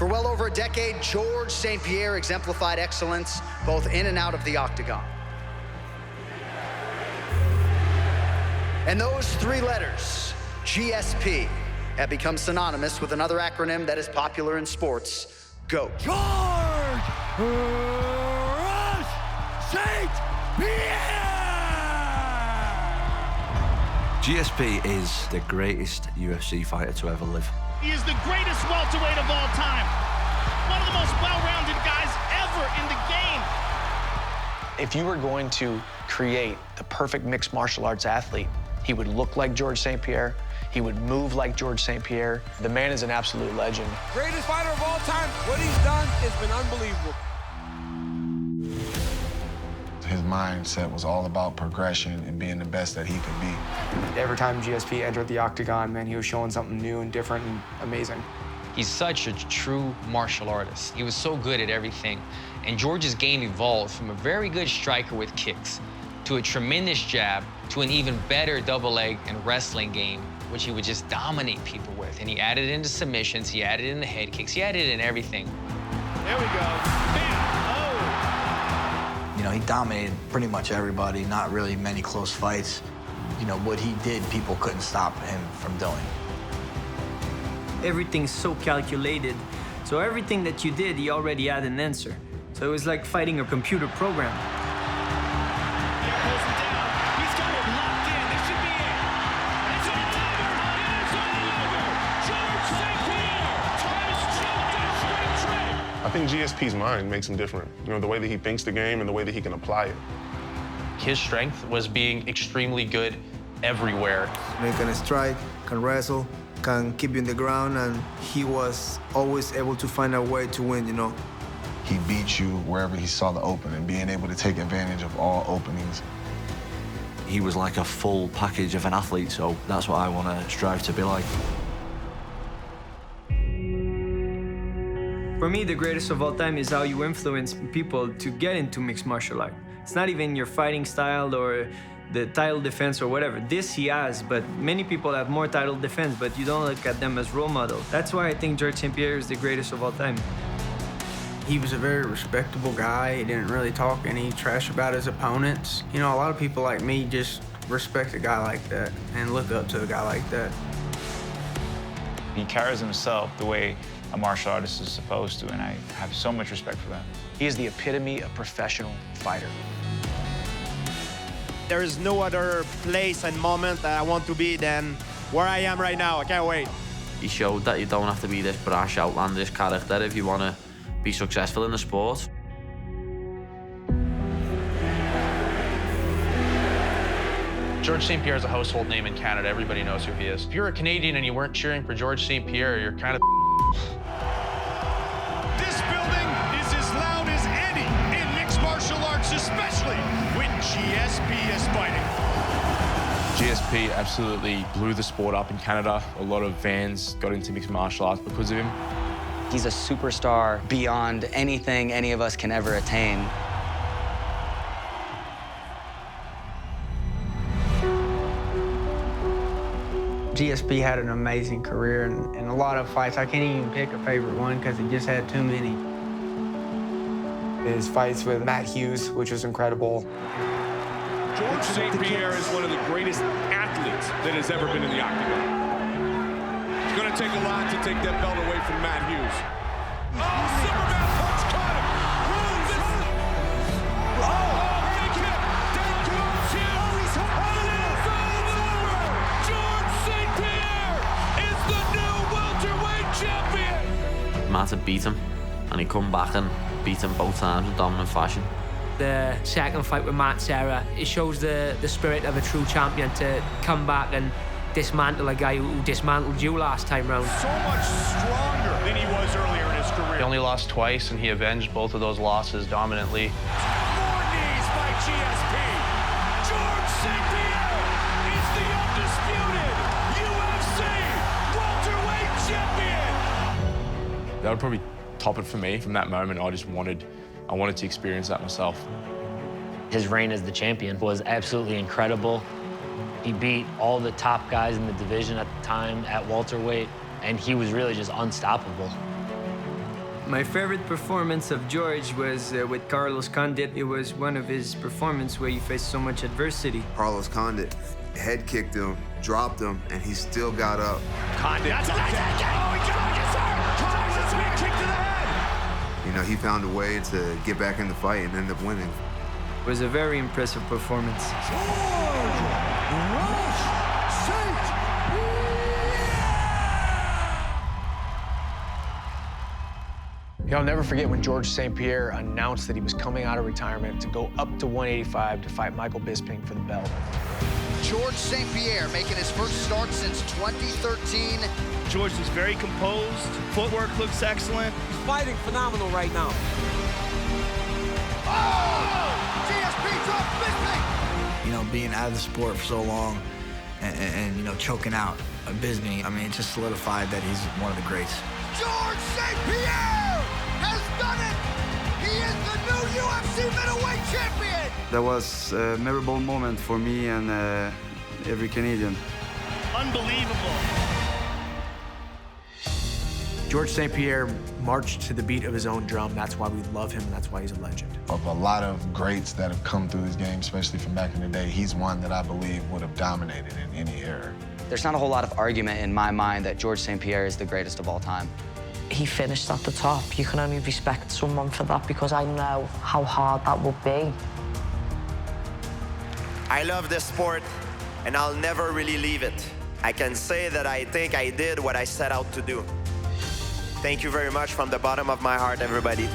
For well over a decade, George St-Pierre exemplified excellence both in and out of the octagon. And those three letters, GSP, have become synonymous with another acronym that is popular in sports, GOAT. George St-Pierre! GSP is the greatest UFC fighter to ever live. He is the greatest welterweight of all time. One of the most well-rounded guys ever in the game. If you were going to create the perfect mixed martial arts athlete, he would look like George St-Pierre. He would move like George St-Pierre. The man is an absolute legend. Greatest fighter of all time. What he's done has been unbelievable. His mindset was all about progression and being the best that he could be. Every time GSP entered the octagon, man, he was showing something new and different and amazing. He's such a true martial artist. He was so good at everything. And George's game evolved from a very good striker with kicks to a tremendous jab to an even better double leg and wrestling game, which he would just dominate people with. And he added into submissions, he added in the head kicks, he added in everything. There we go. Bam! You know, he dominated pretty much everybody, not really many close fights. You know, what he did, people couldn't stop him from doing. Everything's so calculated. So everything that you did, he already had an answer. So it was like fighting a computer program. I think GSP's mind makes him different. You know, the way that he thinks the game and the way that he can apply it. His strength was being extremely good everywhere. He can strike, can wrestle, can keep you in the ground, and he was always able to find a way to win, you know. He beat you wherever he saw the opening, being able to take advantage of all openings. He was like a full package of an athlete, so that's what I want to strive to be like. For me, the greatest of all time is how you influence people to get into mixed martial art. It's not even your fighting style or the title defense or whatever. This he has, but many people have more title defense, but you don't look at them as role models. That's why I think George St-Pierre is the greatest of all time. He was a very respectable guy. He didn't really talk any trash about his opponents. You know, a lot of people like me just respect a guy like that and look up to a guy like that. He carries himself the way a martial artist is supposed to, and I have so much respect for that. He is the epitome of professional fighter. There is no other place and moment that I want to be than where I am right now. I can't wait. He showed that you don't have to be this brash, outlandish character if you want to be successful in the sport. George St-Pierre is a household name in Canada. Everybody knows who he is. If you're a Canadian and you weren't cheering for George St-Pierre, you're kind of This building is as loud as any in mixed martial arts, especially when GSP is fighting. GSP absolutely blew the sport up in Canada. A lot of fans got into mixed martial arts because of him. He's a superstar beyond anything any of us can ever attain. GSP had an amazing career and a lot of fights. I can't even pick a favorite one because he just had too many. His fights with Matt Hughes, which was incredible. George St-Pierre is one of the greatest athletes that has ever been in the octagon. It's going to take a lot to take that belt away from Matt Hughes. Oh, Superman punch caught him. Big hit. Down goes Hughes. He's over. George St-Pierre is the new welterweight champion. Matt had beat him, and he come back and beat him both times in dominant fashion. The second fight with Matt Serra, it shows the spirit of a true champion to come back and dismantle a guy who dismantled you last time round. So much stronger than he was earlier in his career. He only lost twice, and he avenged both of those losses dominantly. More knees by GSP. George St-Pierre is the undisputed UFC welterweight champion. That would probably top it for me. From that moment, I wanted to experience that myself. His reign as the champion was absolutely incredible. He beat all the top guys in the division at the time at welterweight, and he was really just unstoppable. My favorite performance of George was with Carlos Condit. It was one of his performances where he faced so much adversity. Carlos Condit head kicked him, dropped him, and he still got up. Condit. That's a nice head kick. Oh, he charges her. Charges her. Kick to the head. You know, he found a way to get back in the fight and end up winning. It was a very impressive performance. I'll never forget when George St-Pierre announced that he was coming out of retirement to go up to 185 to fight Michael Bisping for the belt. George St-Pierre making his first start since 2013. George was very composed. Footwork looks excellent. He's fighting phenomenal right now. Oh! GSP dropped Bisping! You know, being out of the sport for so long and you know, choking out Bisping, I mean, it just solidified that he's one of the greats. George St-Pierre has done it! He is the new UFC middleweight champion! That was a memorable moment for me and every Canadian. Unbelievable. George St-Pierre marched to the beat of his own drum. That's why we love him, and that's why he's a legend. Of a lot of greats that have come through this game, especially from back in the day, he's one that I believe would have dominated in any era. There's not a whole lot of argument in my mind that George St-Pierre is the greatest of all time. He finished at the top. You can only respect someone for that because I know how hard that would be. I love this sport, and I'll never really leave it. I can say that I think I did what I set out to do. Thank you very much from the bottom of my heart, everybody.